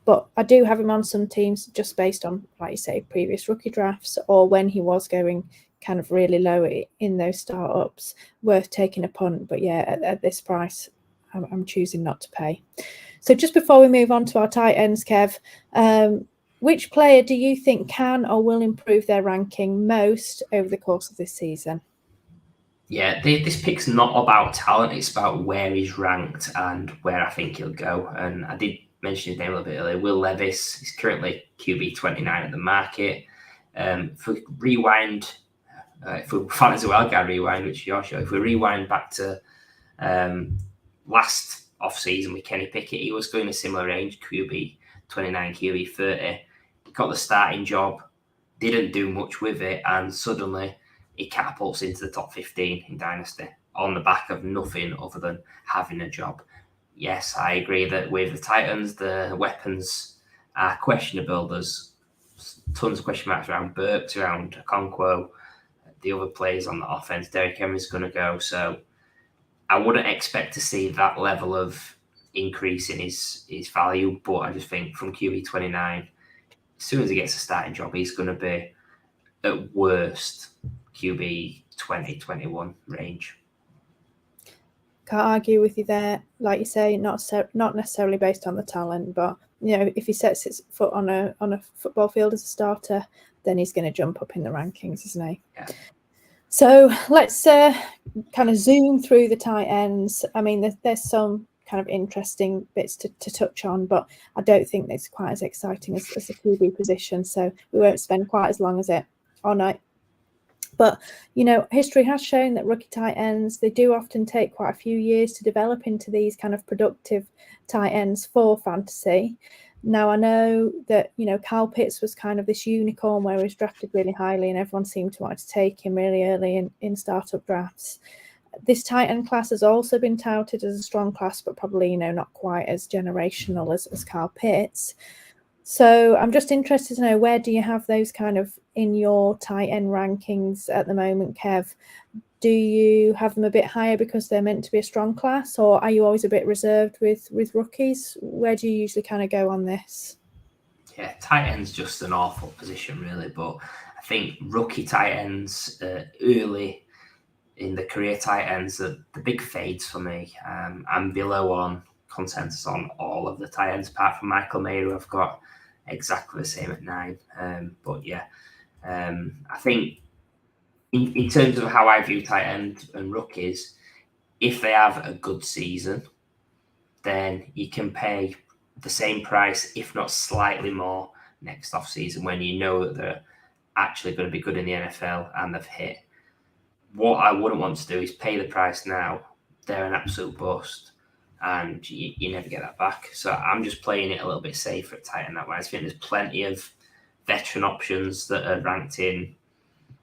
But I do have him on some teams just based on, like you say, previous rookie drafts or when he was going kind of really low in those startups, worth taking a punt. But yeah, at this price, I'm choosing not to pay. So just before we move on to our tight ends, Kev, which player do you think can or will improve their ranking most over the course of this season? Yeah, this pick's not about talent. It's about where he's ranked and where I think he'll go. And I did mention his name a little bit earlier. Will Levis is currently QB 29 at the market. If we rewind, if we fantasy wildcard rewind, which is your show, if we rewind back to last off-season with Kenny Pickett, he was going a similar range, QB 29, QB 30. He got the starting job, didn't do much with it, and suddenly he catapults into the top 15 in Dynasty on the back of nothing other than having a job. Yes, I agree that with the Titans, the weapons are questionable. There's tons of question marks around Burks, around Okonkwo, the other players on the offense. Derrick Henry's going to go. So I wouldn't expect to see that level of increase in his value, but I just think from QB 29, as soon as he gets a starting job, he's going to be at worst QB 20, 21 range. Can't argue with you there. Like you say, not necessarily based on the talent, but if he sets his foot on a football field as a starter, then he's going to jump up in the rankings, isn't he? Yeah. So let's kind of zoom through the tight ends. I mean, there's some kind of interesting bits to touch on, but I don't think it's quite as exciting as the QB position. So we won't spend quite as long as it on it. But, history has shown that rookie tight ends, they do often take quite a few years to develop into these kind of productive tight ends for fantasy. Now, I know that, Kyle Pitts was kind of this unicorn where he was drafted really highly and everyone seemed to want to take him really early in startup drafts. This tight end class has also been touted as a strong class, but probably, not quite as generational as Kyle Pitts. So I'm just interested to know, where do you have those kind of in your tight end rankings at the moment, Kev? Do you have them a bit higher because they're meant to be a strong class, or are you always a bit reserved with rookies? Where do you usually kind of go on this? Yeah, tight end's just an awful position, really. But I I think rookie tight ends early in the career tight ends are the big fades for me. I'm below on consensus on all of the tight ends apart from Michael Mayer, who I've got exactly the same at 9. But yeah, I think in terms of how I view tight end and rookies, if they have a good season, then you can pay the same price, if not slightly more, next off season when you know that they're actually going to be good in the NFL and they've hit. What I wouldn't want to do is pay the price now. They're an absolute bust, and you never get that back. So I'm just playing it a little bit safer at tight end that way. I think there's plenty of veteran options that are ranked in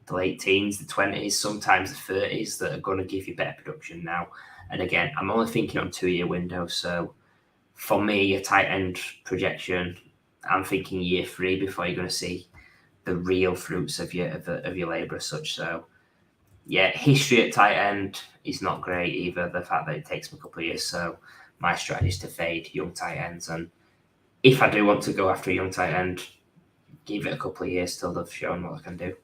the late teens, the 20s, sometimes the 30s that are going to give you better production now. And again, I'm only thinking on 2-year windows. So for me, a tight end projection, I'm thinking year 3 before you're going to see the real fruits of your labour as such. So yeah, history at tight end is not great either. The fact that it takes me a couple of years. So my strategy is to fade young tight ends. And if I do want to go after a young tight end, give it a couple of years till they've shown what I can do.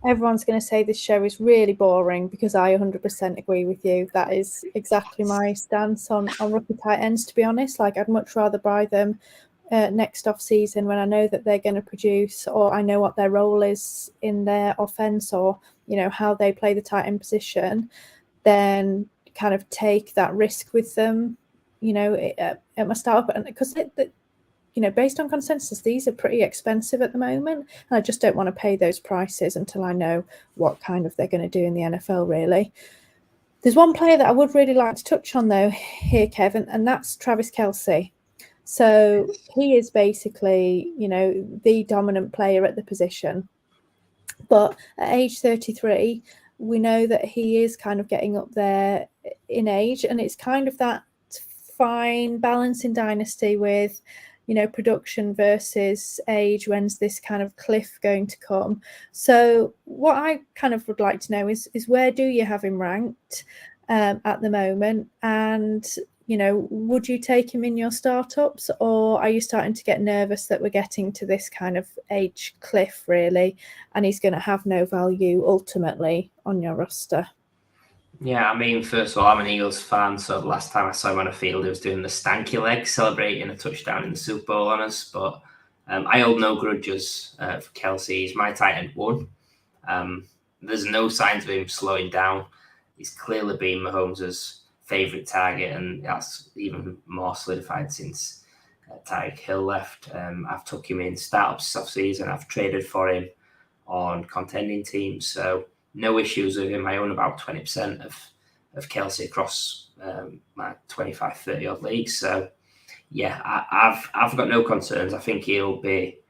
Everyone's going to say this show is really boring because I 100% agree with you. That is exactly my stance on rookie tight ends, to be honest. Like, I'd much rather buy them next off season when I know that they're going to produce, or I know what their role is in their offense, or how they play the tight end position, then kind of take that risk with them at my startup. And because based on consensus, these are pretty expensive at the moment, and I just don't want to pay those prices until I know what kind of they're going to do in the NFL, really. There's one player that I would really like to touch on, though, here, Kevin, and that's Travis Kelce. So he is basically, the dominant player at the position. But at age 33, we know that he is kind of getting up there in age, and it's kind of that fine balance in dynasty with production versus age. When's this kind of cliff going to come? So what I kind of would like to know is where do you have him ranked at the moment? And, would you take him in your startups, or are you starting to get nervous that we're getting to this kind of age cliff, really, and he's going to have no value ultimately on your roster? Yeah, I mean, first of all, I'm an Eagles fan, so the last time I saw him on a field, he was doing the stanky leg, celebrating a touchdown in the Super Bowl on us. But I hold no grudges for Kelce. He's my tight end 1. There's no signs of him slowing down. He's clearly been Mahomes' favourite target, and that's even more solidified since Tyreek Hill left. I've took him in startups this offseason. I've traded for him on contending teams, so no issues with him. I own about 20% of Kelce across my 25, 30 odd leagues. So yeah, I've got no concerns. I think he'll be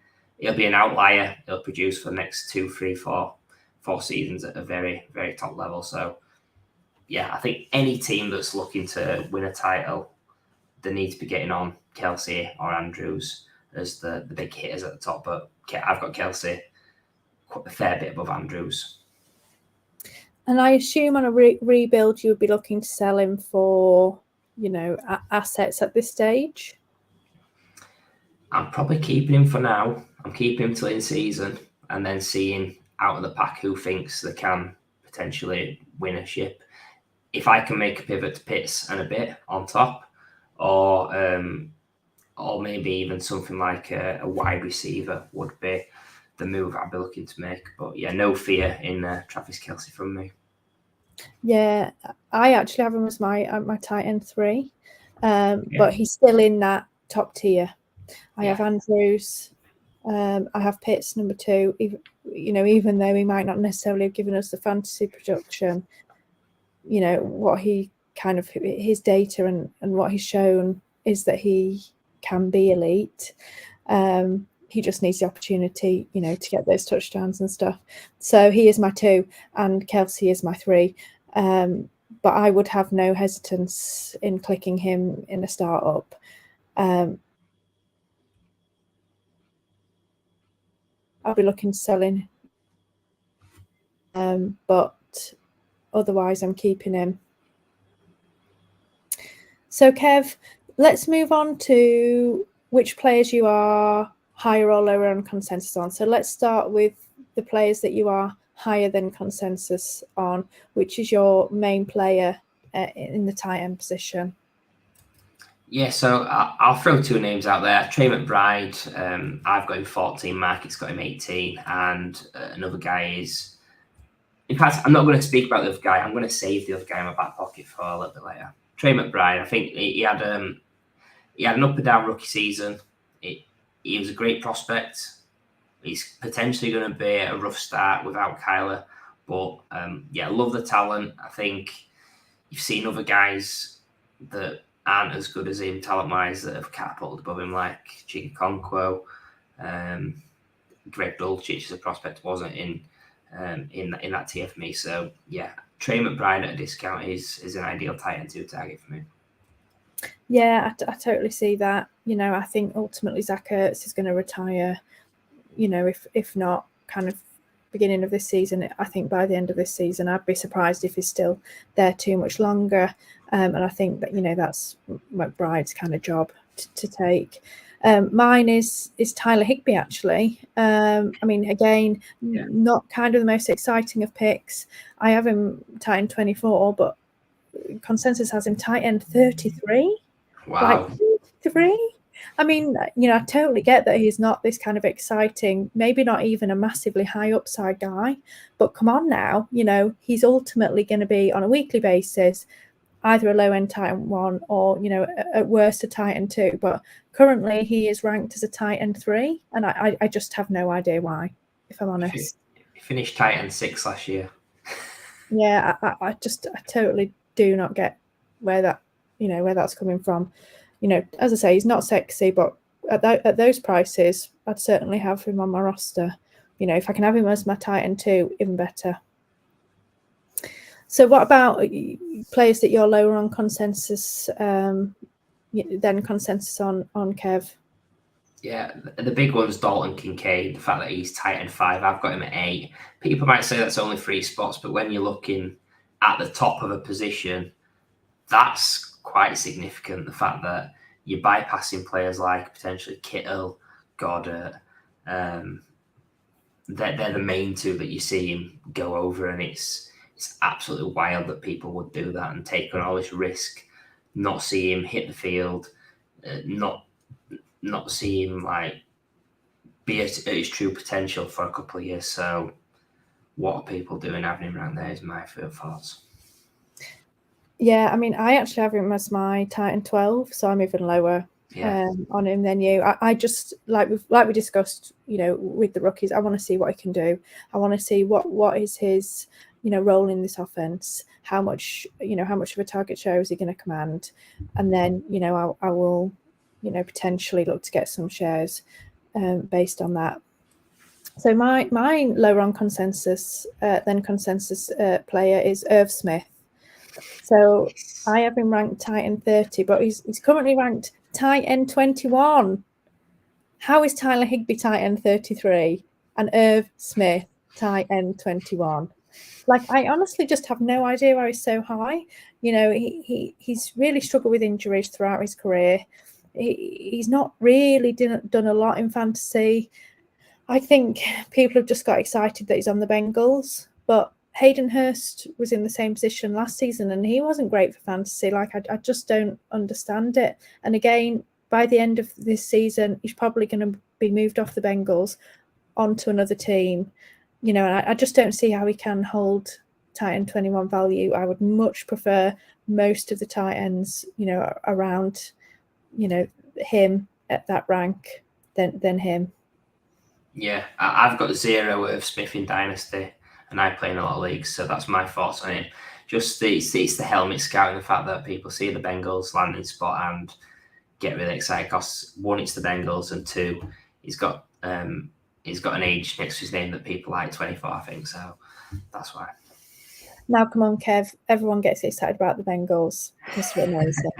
an outlier. He'll produce for the next 2, 3, 4 seasons at a very, very top level. So yeah, I think any team that's looking to win a title, they need to be getting on Kelce or Andrews as the big hitters at the top. But I've got Kelce a fair bit above Andrews. And I assume on a rebuild, you would be looking to sell him for, assets at this stage? I'm probably keeping him for now. I'm keeping him till in season, and then seeing out of the pack who thinks they can potentially win a ship. If I can make a pivot to Pitts and a bit on top, or maybe even something like a wide receiver would be the move I'd be looking to make. But yeah, no fear in Travis Kelce from me. Yeah, I actually have him as my tight end 3, but he's still in that top tier. I have Andrews, I have Pitts number 2. Even though he might not necessarily have given us the fantasy production, what he kind of his data and what he's shown is that he can be elite. He just needs the opportunity, to get those touchdowns and stuff. So he is my 2, and Kelce is my 3. But I would have no hesitance in clicking him in a startup. I'll be looking to sell him. But otherwise, I'm keeping him. So, Kev, let's move on to which players you are higher or lower on consensus on. So let's start with the players that you are higher than consensus on, which is your main player in the tight end position? Yeah, so I'll throw two names out there. Trey McBride, I've got him 14, Market's got him 18, and another guy is... In fact, I'm not going to speak about the other guy. I'm going to save the other guy in my back pocket for a little bit later. Trey McBride, I think he had an up and down rookie season. He was a great prospect. He's potentially going to be a rough start without Kyler. But, I love the talent. I think you've seen other guys that aren't as good as him talent-wise that have catapulted above him, like Chikonkwo. Greg Dulcich as a prospect wasn't in that tier for me. So, yeah, Trey McBride at a discount is an ideal tight end 2 target for me. Yeah, I totally see that. I think ultimately Zach Ertz is going to retire, if not kind of beginning of this season. I think by the end of this season, I'd be surprised if he's still there too much longer. And I think that, that's McBride's kind of job to take. Mine is Tyler Higbee, actually. Again, not kind of the most exciting of picks. I have him tight end 24, but consensus has him tight end 33. Wow. Like 33? I totally get that he's not this kind of exciting, maybe not even a massively high upside guy, but come on now, he's ultimately going to be on a weekly basis, either a low end tight end 1 or, at worst a tight end 2. But currently he is ranked as a tight end 3, and I just have no idea why, if I'm honest. He finished tight end 6 last year. Yeah, I totally do not get where that's coming from. As I say, he's not sexy, but at those prices, I'd certainly have him on my roster. If I can have him as my tight end 2, even better. So what about players that you're lower on consensus than consensus on Kev? Yeah, the big one's Dalton Kincaid. The fact that he's tight end 5, I've got him at 8. People might say that's only 3 spots, but when you're looking at the top of a position, that's quite significant. The fact that you're bypassing players like potentially Kittle, Goddard, they're the main 2 that you see him go over, and it's absolutely wild that people would do that and take on all this risk, not see him hit the field, not see him like be at his true potential for a couple of years. So what are people doing having him around there is my thoughts. Yeah, I actually have him as my tight end 12, so I'm even lower on him than you. I just like we discussed, with the rookies, I want to see what he can do. I want to see what is his, role in this offense. How much of a target share is he going to command? And then, I will, potentially look to get some shares based on that. So my lower on consensus player is Irv Smith. So I have him ranked tight end 30, but he's currently ranked tight end 21. How is Tyler Higbee tight end 33 and Irv Smith tight end 21? Like, I honestly just have no idea why he's so high. He's really struggled with injuries throughout his career. He's not really done a lot in fantasy. I think people have just got excited that he's on the Bengals, but Hayden Hurst was in the same position last season and he wasn't great for fantasy. Like, I just don't understand it. And again, by the end of this season, he's probably going to be moved off the Bengals onto another team. And I just don't see how he can hold tight end 21 value. I would much prefer most of the tight ends, around, him at that rank than him. Yeah, I've got 0 of Smith in Dynasty, and I play in a lot of leagues, so that's my thoughts on it. Just it's the helmet scout and the fact that people see the Bengals landing spot and get really excited because 1, it's the Bengals, and 2, he's got an age next to his name that people like, 24, I think. So that's why. Now, come on, Kev. Everyone gets excited about the Bengals. It's amazing.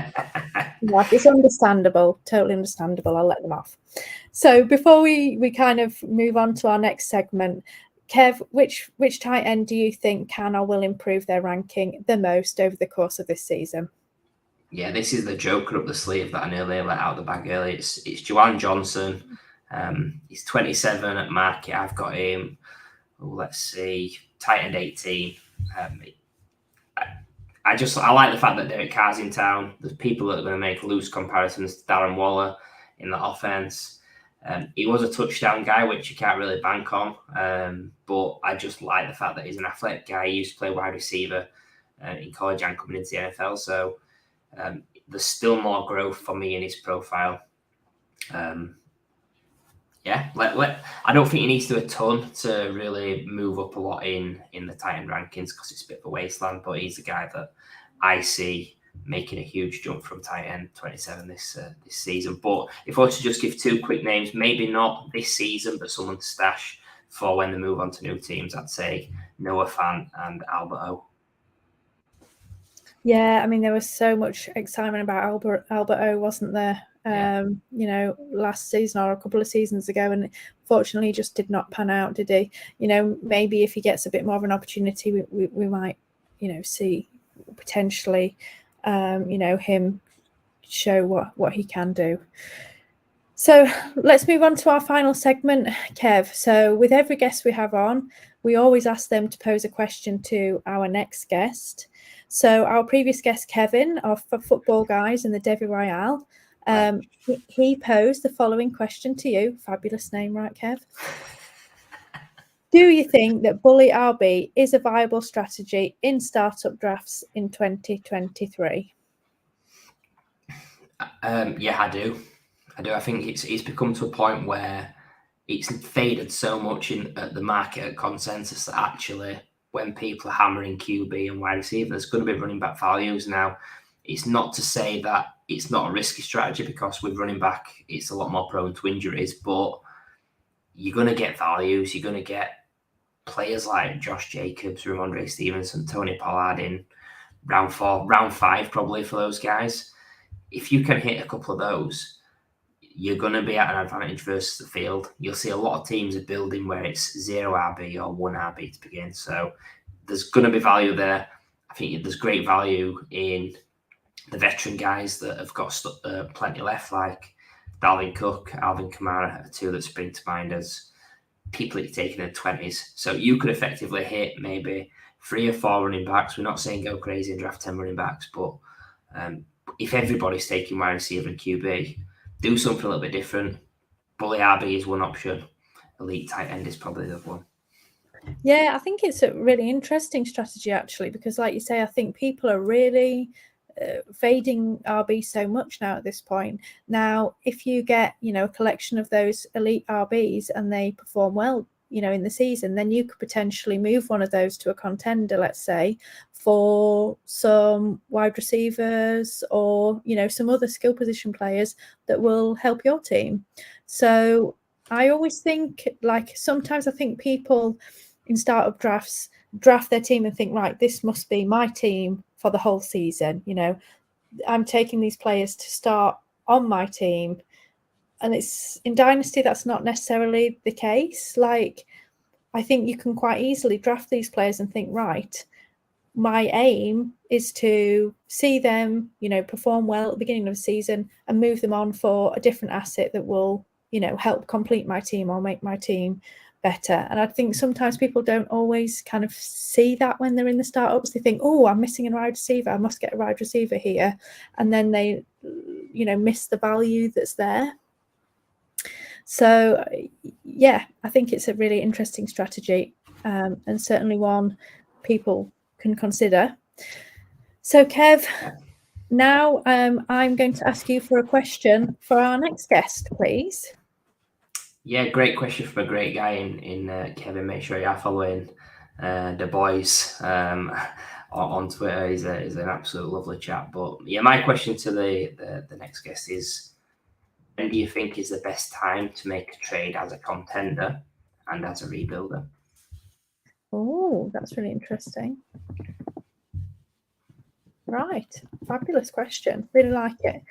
It's understandable, totally understandable. I'll let them off. So before we kind of move on to our next segment, Kev, which tight end do you think can or will improve their ranking the most over the course of this season? Yeah, this is the joker up the sleeve that I nearly let out of the bag early. It's Juwan Johnson. He's 27 at market. I've got him let's see, tight end 18. I like the fact that Derek Carr's in town. There's people that are going to make loose comparisons to Darren Waller in the offense. He was a touchdown guy, which you can't really bank on. But I just like the fact that he's an athletic guy. He used to play wide receiver in college and coming into the NFL. So there's still more growth for me in his profile. I don't think he needs to do a ton to really move up a lot in the tight end rankings because it's a bit of a wasteland, but he's a guy that I see making a huge jump from tight end 27 this season. But if I was to just give two quick names, maybe not this season, but someone to stash for when they move on to new teams, I'd say Noah Fant and Albert O. Yeah, I mean, there was so much excitement about Albert O, wasn't there? Last season or a couple of seasons ago, and fortunately just did not pan out, did he? Maybe if he gets a bit more of an opportunity, we might, see potentially, him show what he can do. So let's move on to our final segment, Kev. So with every guest we have on, we always ask them to pose a question to our next guest. So our previous guest, Kevin, of Football Guys in the Devi Royale, he posed the following question to you. Fabulous name, right, Kev? Do you think that Bully RB is a viable strategy in startup drafts in 2023? Yeah, I do. I think it's become to a point where it's faded so much at the market consensus that actually when people are hammering QB and wide receiver, there's going to be running back values now. It's not to say that it's not a risky strategy because with running back, it's a lot more prone to injuries, but you're going to get values. You're going to get players like Josh Jacobs, Ramondre Stevenson, Tony Pollard in round 4, round 5 probably for those guys. If you can hit a couple of those, you're going to be at an advantage versus the field. You'll see a lot of teams are building where it's 0 RB or 1 RB to begin. So there's going to be value there. I think there's great value in the veteran guys that have got plenty left, like Dalvin Cook, Alvin Kamara, are two that spring to mind as people that you're taking in the 20s. So you could effectively hit maybe 3 or 4 running backs. We're not saying go crazy and draft 10 running backs, but if everybody's taking wide receiver and QB, do something a little bit different. Bully RB is one option. Elite tight end is probably the other one. Yeah, I think it's a really interesting strategy, actually, because like you say, I think people are really fading RB so much now at this point. Now, if you get, a collection of those elite RBs and they perform well, in the season, then you could potentially move one of those to a contender, let's say, for some wide receivers or, some other skill position players that will help your team. So I always think, sometimes I think people in startup drafts draft their team and think, right, this must be my team for the whole season. I'm taking these players to start on my team. And it's in Dynasty, that's not necessarily the case. I think you can quite easily draft these players and think, right, my aim is to see them, perform well at the beginning of the season and move them on for a different asset that will, help complete my team or make my team better. And I think sometimes people don't always kind of see that when they're in the startups. They think, oh, I'm missing a wide receiver, I must get a wide receiver here. And then they, miss the value that's there. So, yeah, I think it's a really interesting strategy and certainly one people can consider. So, Kev, now I'm going to ask you for a question for our next guest, please. Yeah, great question from a great guy in Kevin. Make sure you are following the boys on Twitter. He's an absolute lovely chap. But yeah, my question to the next guest is, when do you think is the best time to make a trade as a contender and as a rebuilder? Oh, that's really interesting. Right. Fabulous question. Really like it.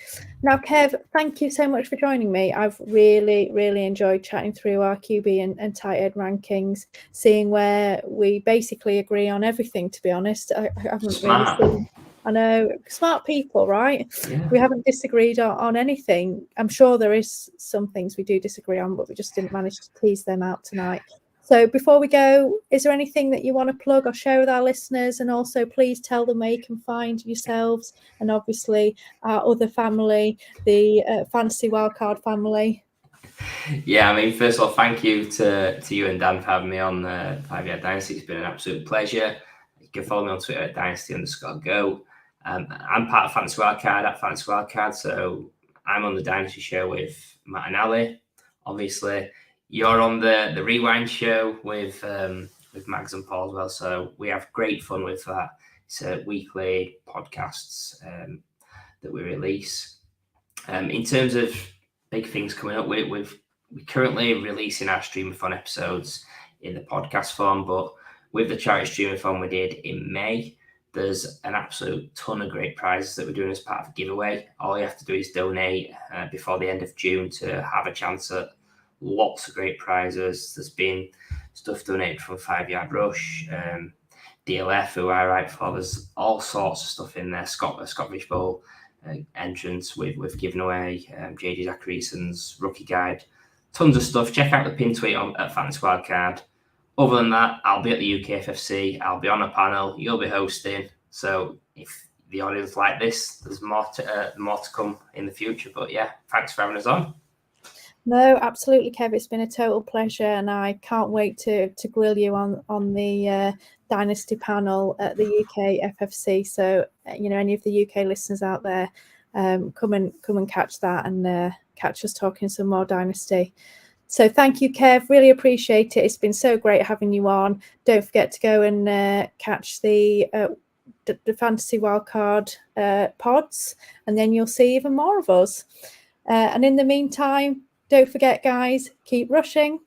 Now, Kev, thank you so much for joining me. I've really, really enjoyed chatting through our QB and tight end rankings, seeing where we basically agree on everything, to be honest. I haven't really seen... I know, smart people, right? Yeah. We haven't disagreed on anything. I'm sure there is some things we do disagree on, but we just didn't manage to tease them out tonight. So before we go, is there anything that you want to plug or share with our listeners? And also please tell them where you can find yourselves and obviously our other family, the Fantasy Wildcard family. Yeah, I mean, first of all, thank you to you and Dan for having me on the 5 Yard Dynasty. It's been an absolute pleasure. You can follow me on Twitter at dynasty_go. I'm part of Fantasy Wildcard at Fantasy Wildcard, so I'm on the Dynasty show with Matt and Ali. Obviously, you're on the Rewind show with Mags and Paul as well, so we have great fun with that. It's weekly podcasts that we release. In terms of big things coming up, we're currently releasing our streamathon episodes in the podcast form, but with the charity streamathon we did in May, there's an absolute ton of great prizes that we're doing as part of a giveaway. All you have to do is donate before the end of June to have a chance at lots of great prizes. There's been stuff donated from 5 Yard Rush, DLF, who I write for. There's all sorts of stuff in there. Scottish Bowl entrance with giving away JJ Zacharyason's rookie guide. Tons of stuff. Check out the pin tweet at Fantasy Wildcard. Other than that, I'll be at the UK FFC. I'll be on a panel. You'll be hosting. So if the audience like this, there's more to come in the future. But yeah, thanks for having us on. No, absolutely, Kev. It's been a total pleasure, and I can't wait to grill you on the Dynasty panel at the UK FFC. So, any of the UK listeners out there, come and catch that and catch us talking some more Dynasty. So thank you, Kev. Really appreciate it. It's been so great having you on. Don't forget to go and catch the Fantasy Wildcard pods, and then you'll see even more of us. And in the meantime, don't forget, guys, keep rushing.